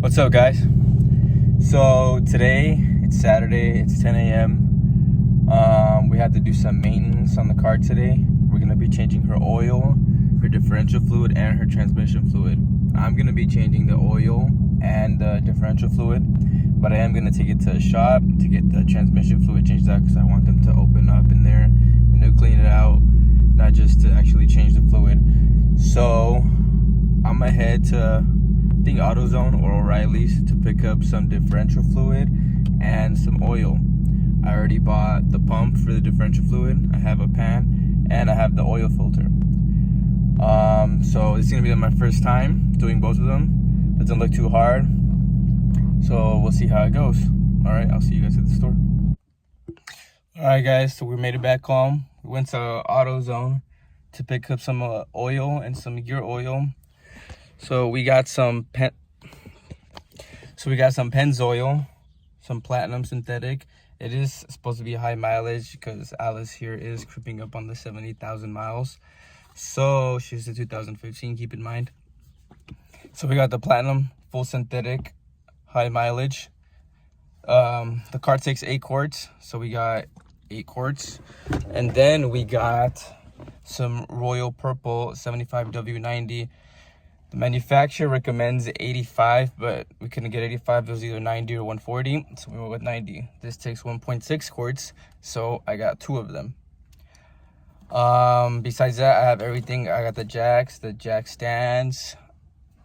What's up, guys? So today it's Saturday, it's 10 a.m. We had to do some maintenance on the car today. We're gonna be changing her oil, her differential fluid, and her transmission fluid. I'm gonna be changing the oil and the differential fluid, but I am gonna take it to a shop to get the transmission fluid changed out because I want them to open up in there, clean it out, not just to actually change the fluid. So I'm gonna head to AutoZone or O'Reilly's to pick up some differential fluid and some oil. I already bought the pump for the differential fluid. I have a pan and I have the oil filter. So it's gonna be my first time doing both of them. Doesn't look too hard, so we'll see how it goes. All right, I'll see you guys at the store. All right, guys, so we made it back home. We went to AutoZone to pick up some oil and some gear oil. So we got some Pennzoil, some platinum synthetic. It is supposed to be high mileage because Alice here is creeping up on the 70,000 miles. So she's a 2015, keep in mind. So we got the platinum full synthetic, high mileage. The car takes 8 quarts, so we got 8 quarts. And then we got some Royal Purple 75W90. The manufacturer recommends 85, but we couldn't get 85. It was either 90 or 140, so we went with 90. This takes 1.6 quarts, so I got 2 of them. Besides that, I have everything. I got the jack stands,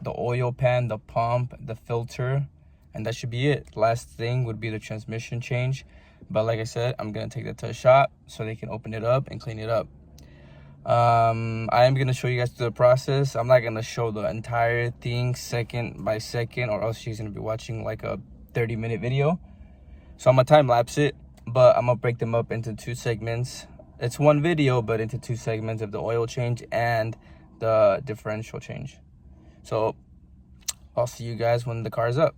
the oil pan, the pump, the filter, and that should be it. Last thing would be the transmission change, but like I said, I'm gonna take that to a shop so they can open it up and clean it up. I am going to show you guys the process. I'm not going to show the entire thing second by second, or else she's going to be watching like a 30-minute video. So I'm going to time lapse it, but I'm going to break them up into 2 segments. It's one video, but into 2 segments of the oil change and the differential change. So I'll see you guys when the car is up.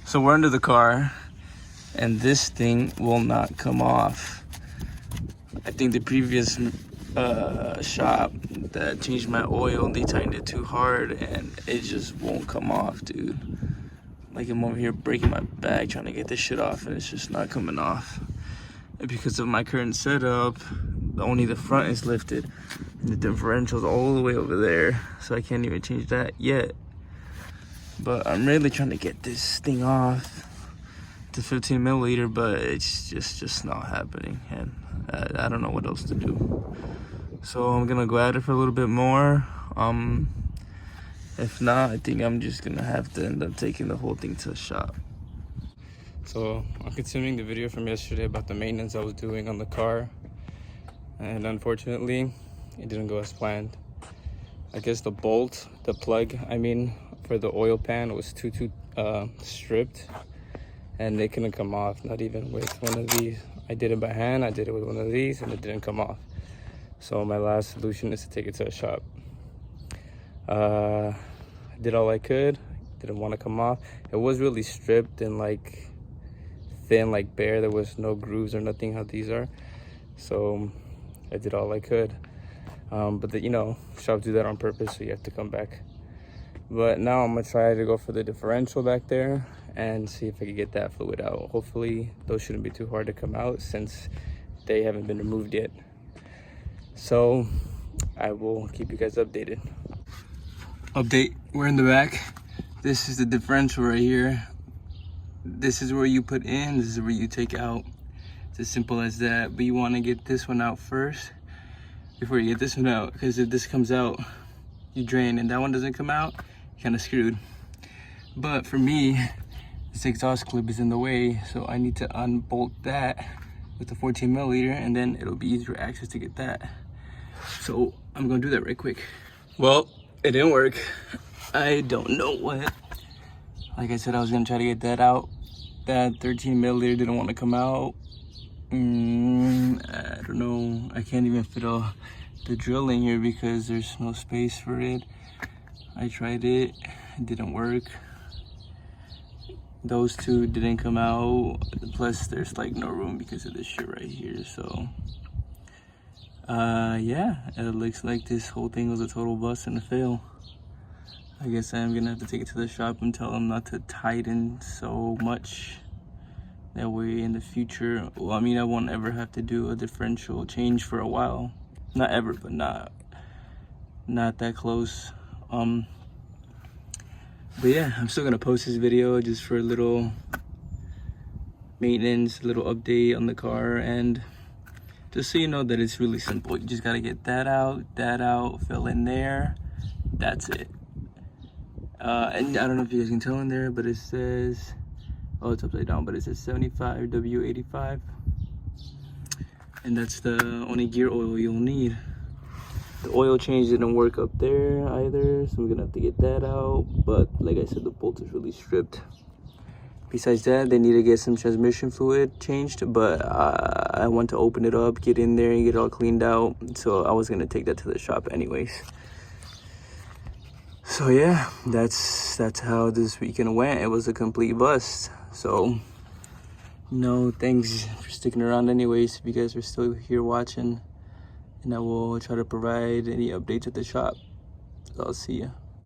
So we're under the car and this thing will not come off. I think the previous shop that changed my oil, they tightened it too hard and it just won't come off, dude. Like, I'm over here breaking my back trying to get this shit off and it's just not coming off. And because of my current setup, only the front is lifted and the differential's all the way over there, so I can't even change that yet. But I'm really trying to get this thing off to 15 milliliter, but it's just not happening, and I don't know what else to do. So I'm gonna go at it for a little bit more. If not, I think I'm just gonna have to end up taking the whole thing to the shop. So I'm continuing the video from yesterday about the maintenance I was doing on the car, and unfortunately it didn't go as planned. I guess the bolt, the plug I mean, for the oil pan was too stripped, and they couldn't come off, not even with one of these. I did it by hand, I did it with one of these, and it didn't come off. So my last solution is to take it to a shop. I did all I could, didn't want to come off. It was really stripped and like thin, like bare. There was no grooves or nothing how these are. So I did all I could. But shops do that on purpose, so you have to come back. But now I'm gonna try to go for the differential back there and see if I can get that fluid out. Hopefully those shouldn't be too hard to come out since they haven't been removed yet. So I will keep you guys updated. Update, we're in the back. This is the differential right here. This is where you put in, this is where you take out. It's as simple as that, but you want to get this one out first before you get this one out, because if this comes out, you drain, and that one doesn't come out, you're kind of screwed. But for me, this exhaust clip is in the way, so I need to unbolt that with the 14 milliliter, and then it'll be easier access to get that. So I'm gonna do that right quick. Well, it didn't work. I don't know what. Like I said, I was gonna try to get that out. That 13 milliliter didn't want to come out. I don't know. I can't even fit the drill in here because there's no space for it. I tried it, it didn't work. Those 2 didn't come out, plus there's like no room because of this shit right here. So yeah, it looks like this whole thing was a total bust and a fail. I guess I'm gonna have to take it to the shop and tell them not to tighten so much. That way in the future, well, I mean, I won't ever have to do a differential change for a while. Not ever, but not that close. But yeah, I'm still gonna post this video just for a little maintenance, a little update on the car, and just so you know that it's really simple. You just gotta get that out, fill in there. That's it. And I don't know if you guys can tell in there, but it says, oh, it's upside down, but it says 75 W85. And that's the only gear oil you'll need. The oil change didn't work up there either, so we're gonna have to get that out. But like I said, the bolt is really stripped. Besides that, they need to get some transmission fluid changed, but I want to open it up, get in there and get it all cleaned out. So I was gonna take that to the shop anyways. So yeah, that's how this weekend went. It was a complete bust. So thanks for sticking around anyways, if you guys are still here watching. And I will try to provide any updates at the shop. So I'll see ya.